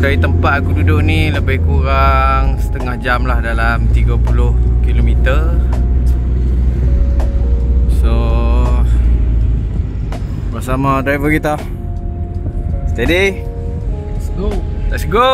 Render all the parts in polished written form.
dari tempat aku duduk ni lebih kurang setengah jam lah, dalam 30 km. So bersama driver kita. Steady. Let's go. Let's go.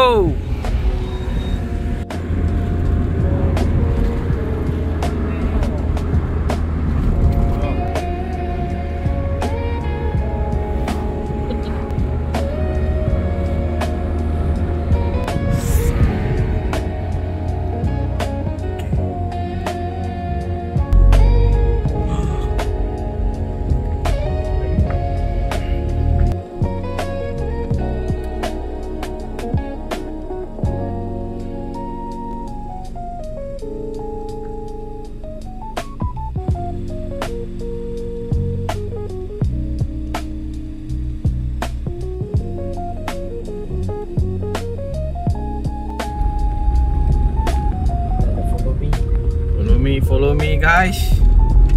Follow me guys.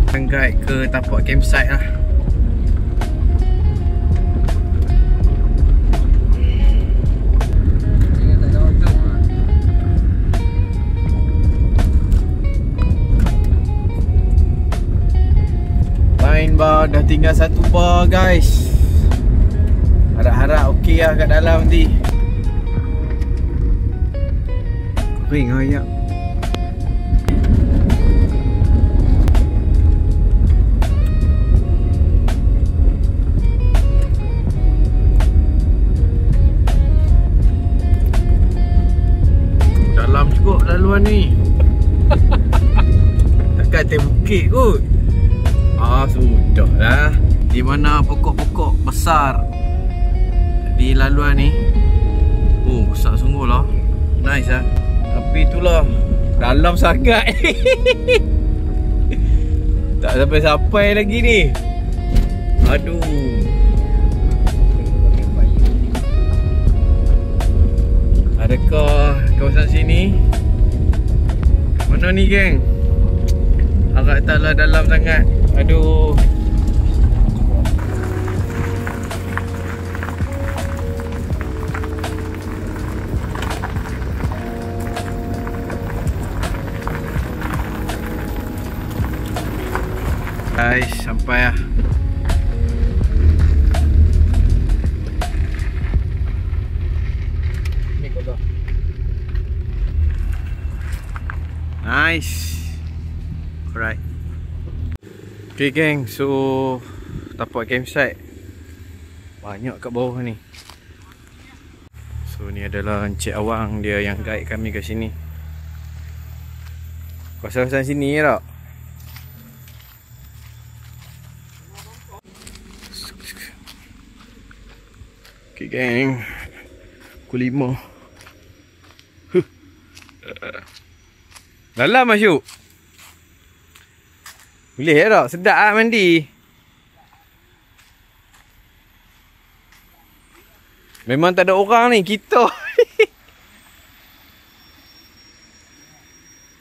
Akan guide ke tapak campsite lah. Main bar dah tinggal satu bar guys. Harap-harap okey lah kat dalam nanti. Kering ayak. Laluan ni takkan atas bukit kot. Sudah lah. Di mana pokok-pokok besar di laluan ni. Besar sungguh lah. Nice lah. Tapi itulah dalam sangat. Tak sampai-sampai lagi ni. Aduh. Adakah kawasan sini? Mana ni geng? Agak taklah dalam sangat. Aduh. Guys, sampai lah. Nice. Alright. Okay geng, so tapak campsite banyak kat bawah ni. So ni adalah Encik Awang, dia yang guide kami ke sini. Kawasan sini tak? Okay geng, pukul 5. Dalam masuk. Boleh tak? Sedap lah mandi. Memang tak ada orang ni, kita.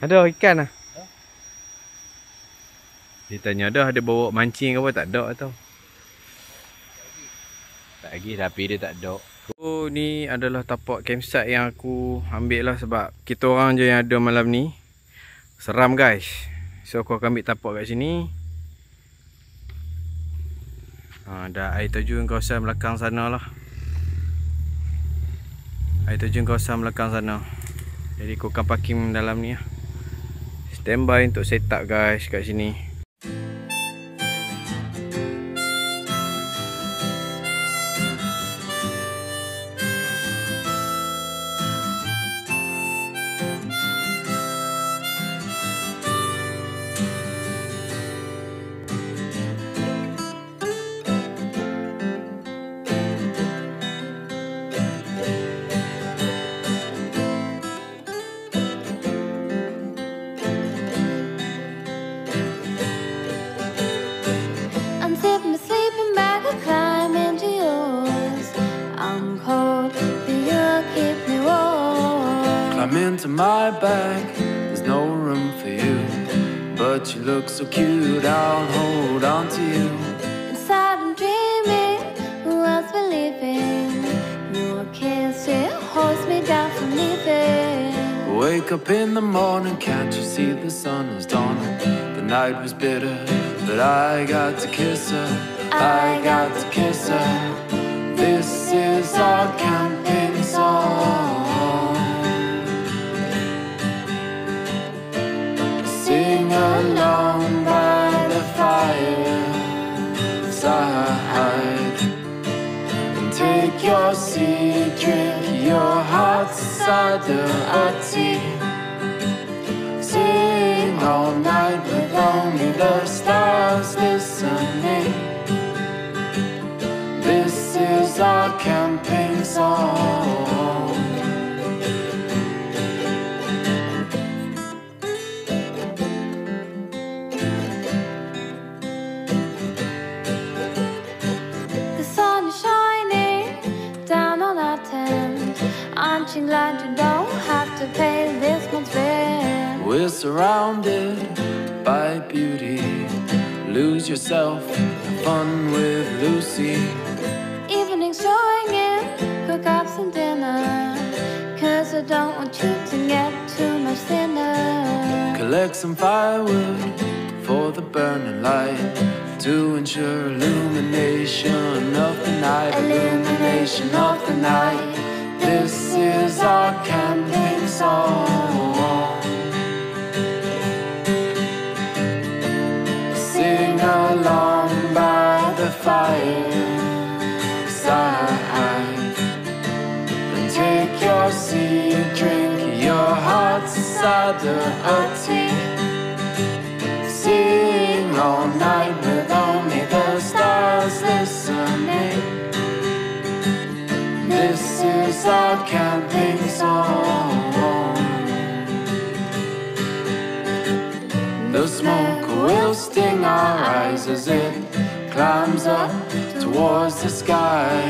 Ada ikan lah. Dia tanya ada bawa mancing ke apa, tak ada tau. Tak lagi tapi dia tak ada. So ni adalah tapak campsite yang aku ambil lah sebab kita orang je yang ada malam ni. Seram guys. So aku akan ambil tapak kat sini. Ada air terjun kawasan belakang sana lah. Air terjun kawasan belakang sana. Jadi aku akan parking dalam ni lah. Standby untuk set up guys kat sini. Into my bag, there's no room for you, but you look so cute, I'll hold on to you. Inside I'm dreaming, who else believing? Your kiss, it holds me. wake up in the morning, can't you see the sun is dawning? The night was bitter, but I got to kiss her. I got to kiss her. This is our camping song. Sing along by the fireside, and take your seat, drink your hot cider or tea. Sing all night with only the stars listening. This is our camping song. The sun is shining down on our tent. Aren't you glad you don't have to pay this month's rent? We're surrounded by beauty. Lose yourself, fun with Lucy. Evenings drawing in, hookups and dinner, 'cause I don't want you to get too much thinner. Collect some firewood for the burning light, to ensure illumination of the night. Illumination of the night. This is our camping song. Sing along by the fireside, and take your seat, drink your hot cider or tea. Sing all night with only the stars listening. This is our camping song. The smoke will sting our eyes as it climbs up towards the sky.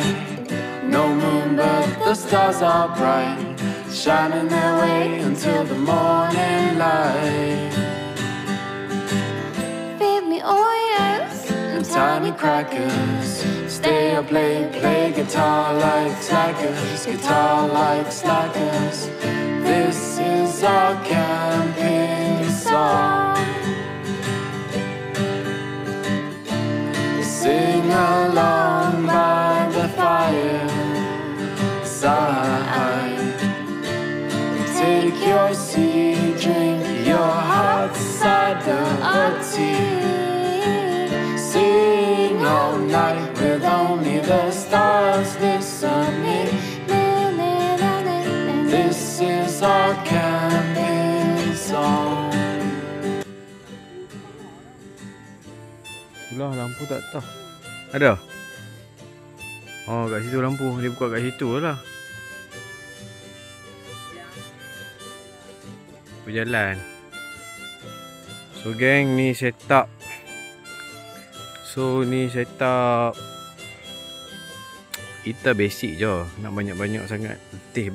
No moon, but the stars are bright, shining their way until the morning light. Feed me Oreos And tiny crackers, stay up late, play guitar like slackers, guitar like slackers. This is our camping song. Sing along by the fireside, take your seat, drink your hot cider or tea. Sing all night with only the stars listening. This is our camping song. Itulah lampu tak tahu. Ada? Oh, kat situ lampu. Dia buka kat situ lah. Berjalan. So geng, ni setup. Kita basic je. Nak banyak-banyak sangat. Letih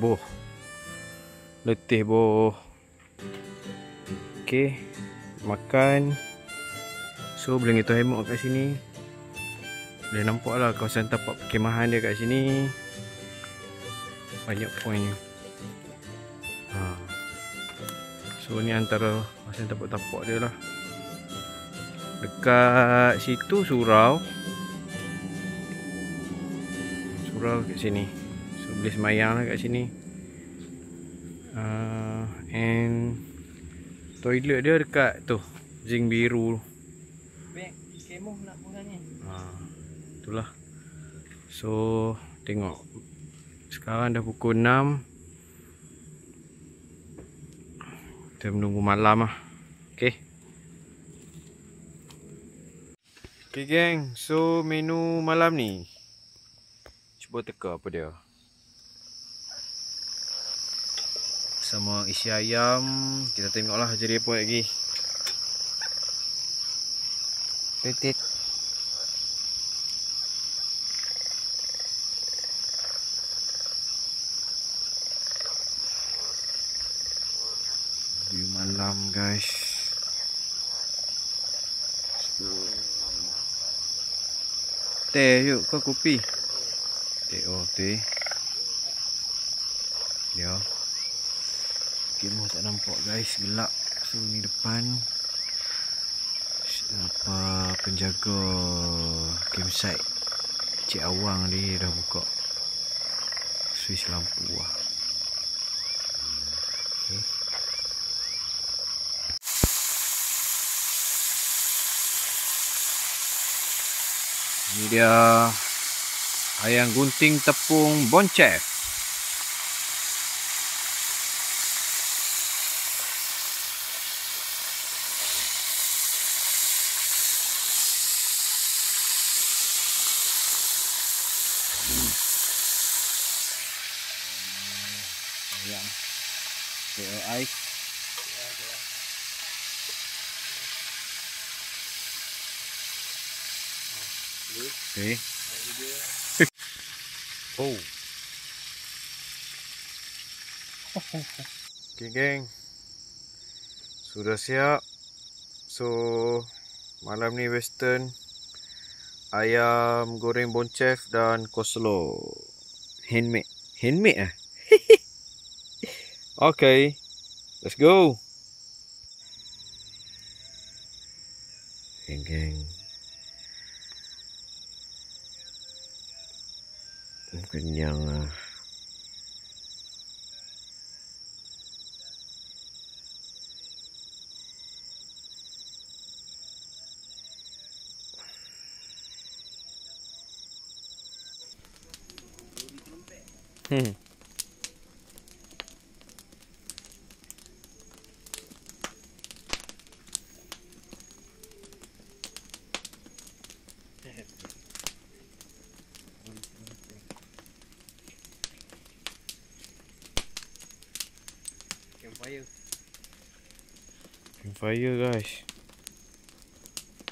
boh. Okay. Makan. So boleh kita hemok kat sini. Boleh nampak lah kawasan tapak perkemahan dia kat sini. Banyak pointnya. So ni antara kawasan tapak-tapak dia lah. Dekat situ surau kat sini. So boleh semayang lah kat sini. And toilet dia dekat tu, zinc biru. Kemoh nak gulanya. Itulah. So tengok, sekarang dah pukul 6. Kita menunggu malam lah. Okay geng, so menu malam ni, cuba teka apa dia. Sama isi ayam. Kita tengoklah jadi apa lagi. Titit. View malam guys. Teh yuk ke kopi? Teh, oh teh. Ya. Kemah tak nampak guys, gelap. So ni depan penjaga campsite Cik Awang dia dah buka switch lampu lah. Okay. Ni dia ayam gunting tepung Bonchef. Ayam teh ais. Okay. Oh. Okay geng, sudah siap. So malam ni western, ayam goreng Bonchef dan coleslaw. Handmade ah. Okay, let's go. Geng, kenyang lah. Campfire guys.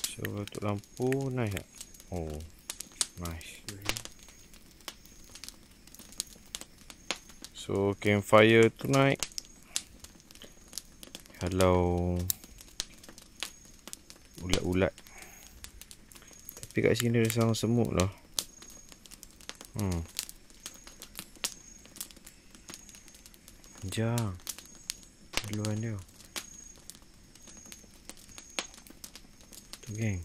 So untuk lampu nice tak? Oh nice. So campfire tu naik. Kalau ulat-ulat, tapi kat sini ada sarang semut lah. Jangan haluan dia tu geng.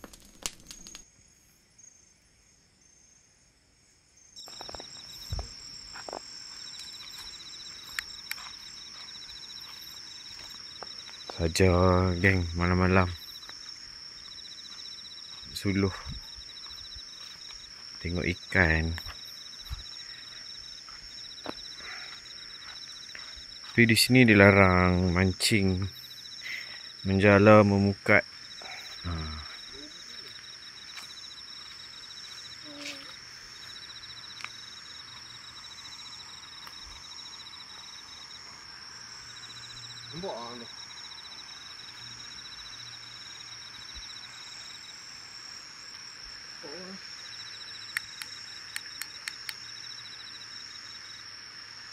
Saja geng, malam-malam suluh tengok ikan. Tapi di sini dilarang mancing, menjala, memukat. Nampak ah ni.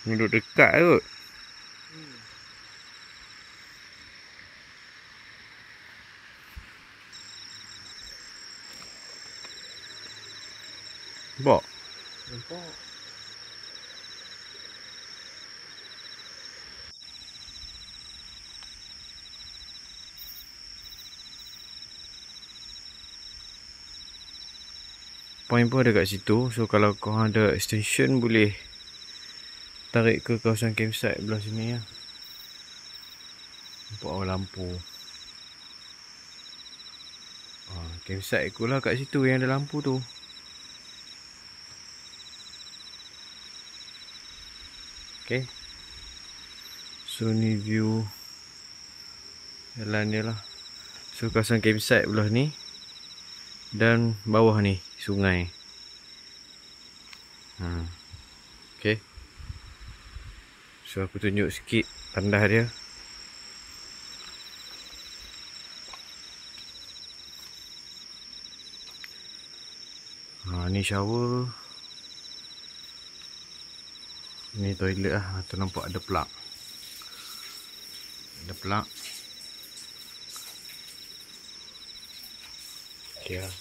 Duduk dekat kot. Nampak? Nampak. Point pun ada kat situ. So kalau korang ada extension, boleh tarik ke kawasan campsite belah sini lah. Nampak lampu. Campsite aku lah kat situ yang ada lampu tu. Okay. So ni view jalan dia lah. So kawasan campsite belah ni. Dan bawah ni sungai. Okay. So aku tunjuk sikit tandah dia. Ni shower. Ni toilet lah. Tu nampak ada plug. Ada plug. Okay lah.